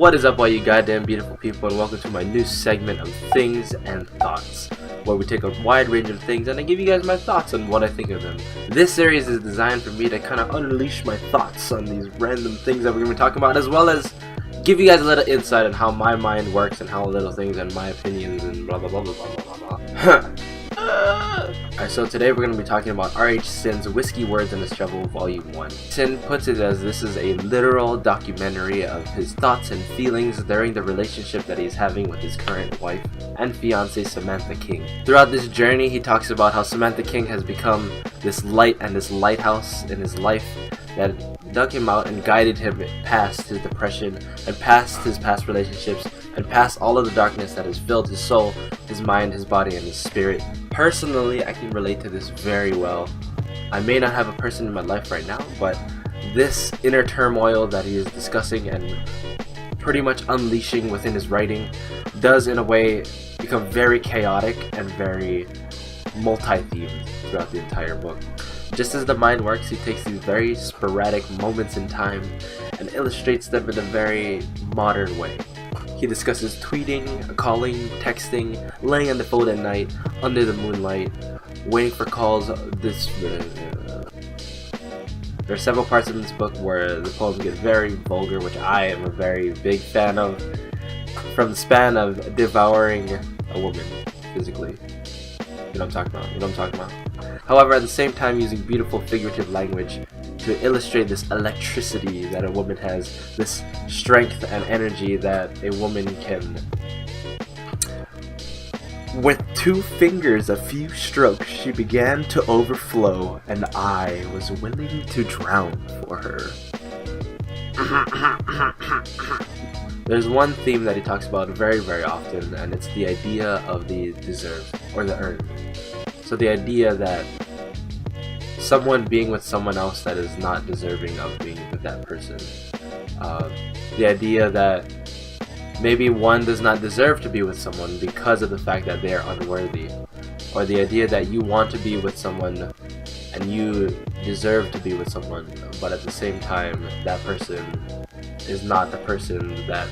What is up, all you goddamn beautiful people, and welcome to my new segment of Things and Thoughts, where we take a wide range of things and I give you guys my thoughts on what I think of them. This series is designed for me to kind of unleash my thoughts on these random things that we're going to be talking about, as well as give you guys a little insight on how my mind works and how little things and my opinions and blah blah blah blah blah blah blah. Alright, so today we're going to be talking about R.H. Sin's Whiskey Words and His Trouble Volume 1. Sin puts it as this is a literal documentary of his thoughts and feelings during the relationship that he's having with his current wife and fiancée Samantha King. Throughout this journey, he talks about how Samantha King has become this light and this lighthouse in his life that dug him out and guided him past his depression and past his past relationships and past all of the darkness that has filled his soul, his mind, his body, and his spirit. Personally, I can relate to this very well. I may not have a person in my life right now, but this inner turmoil that he is discussing and pretty much unleashing within his writing does in a way become very chaotic and very multi-themed throughout the entire book. Just as the mind works, he takes these very sporadic moments in time and illustrates them in a very modern way. He discusses tweeting, calling, texting, laying on the phone at night, under the moonlight, waiting for calls. There are several parts in this book where the poems get very vulgar, which I am a very big fan of, from the span of devouring a woman physically. You know what I'm talking about? However, at the same time using beautiful figurative language to illustrate this electricity that a woman has, this strength and energy that a woman can, with 2 fingers, a few strokes, she began to overflow, and I was willing to drown for her. There's one theme that he talks about very, very often, and it's the idea of the deserve, or the earn. So the idea that someone being with someone else that is not deserving of being with that person. The idea that maybe one does not deserve to be with someone because of the fact that they are unworthy. Or the idea that you want to be with someone and you deserve to be with someone, but at the same time that person is not the person that...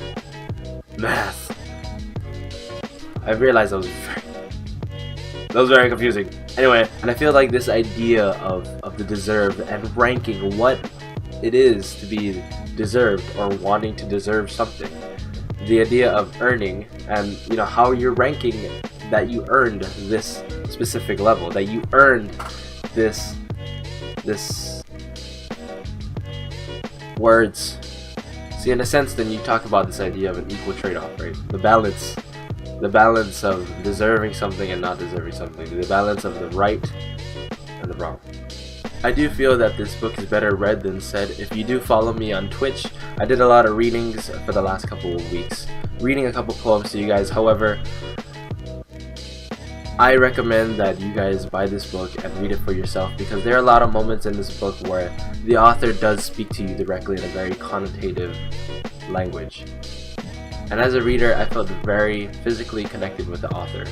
Math. I realized that was very confusing. Anyway, and I feel like this idea of the deserve and ranking what it is to be deserved or wanting to deserve something. The idea of earning and, you know, how you're ranking that you earned this specific level, that you earned this words. See, in a sense, then you talk about this idea of an equal trade-off, right? The balance of deserving something and not deserving something, the balance of the right and the wrong. I do feel that this book is better read than said. If you do follow me on Twitch, I did a lot of readings for the last couple of weeks, reading a couple poems to you guys. However, I recommend that you guys buy this book and read it for yourself, because there are a lot of moments in this book where the author does speak to you directly in a very connotative language. And as a reader, I felt very physically connected with the author.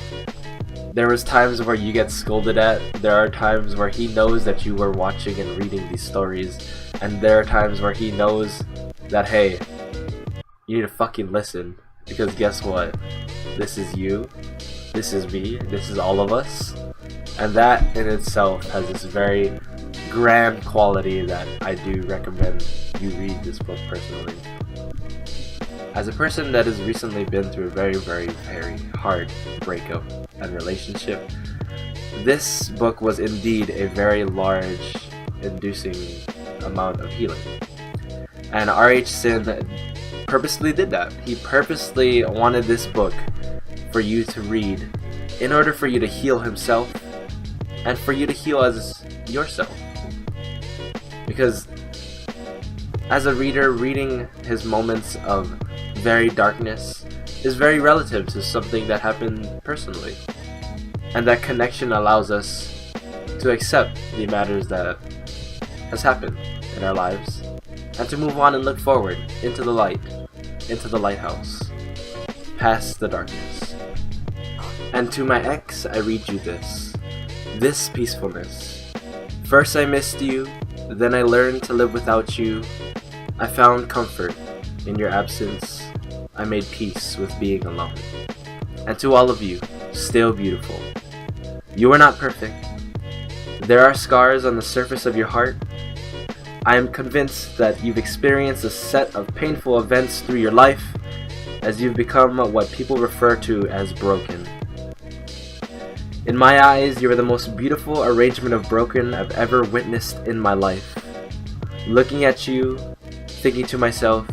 There was times where you get scolded at, there are times where he knows that you were watching and reading these stories, and there are times where he knows that, hey, you need to fucking listen, because guess what? This is you, this is me, this is all of us, and that in itself has this very grand quality that I do recommend you read this book personally. As a person that has recently been through a very, very, very hard breakup and relationship, this book was indeed a very large, inducing amount of healing. And R.H. Sin purposely did that. He purposely wanted this book for you to read in order for you to heal himself and for you to heal as yourself. Because as a reader, reading his moments of very darkness is very relative to something that happened personally, and that connection allows us to accept the matters that has happened in our lives and to move on and look forward into the light, into the lighthouse, past the darkness. And to my ex, I read you this peacefulness. First I missed you, then I learned to live without you. I found comfort in your absence. I made peace with being alone. And to all of you, still beautiful, you are not perfect. There are scars on the surface of your heart. I am convinced that you've experienced a set of painful events through your life as you've become what people refer to as broken. In my eyes, you are the most beautiful arrangement of broken I've ever witnessed in my life. Looking at you, thinking to myself,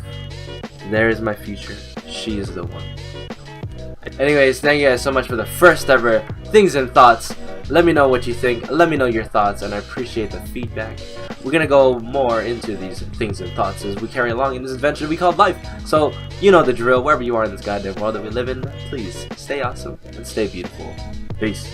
there is my future. She is the one. Anyways, thank you guys so much for the first ever Things and Thoughts. Let me know what you think. Let me know your thoughts, and I appreciate the feedback. We're gonna go more into these things and thoughts as we carry along in this adventure we call life. So, you know the drill. Wherever you are in this goddamn world that we live in, please stay awesome and stay beautiful. Peace.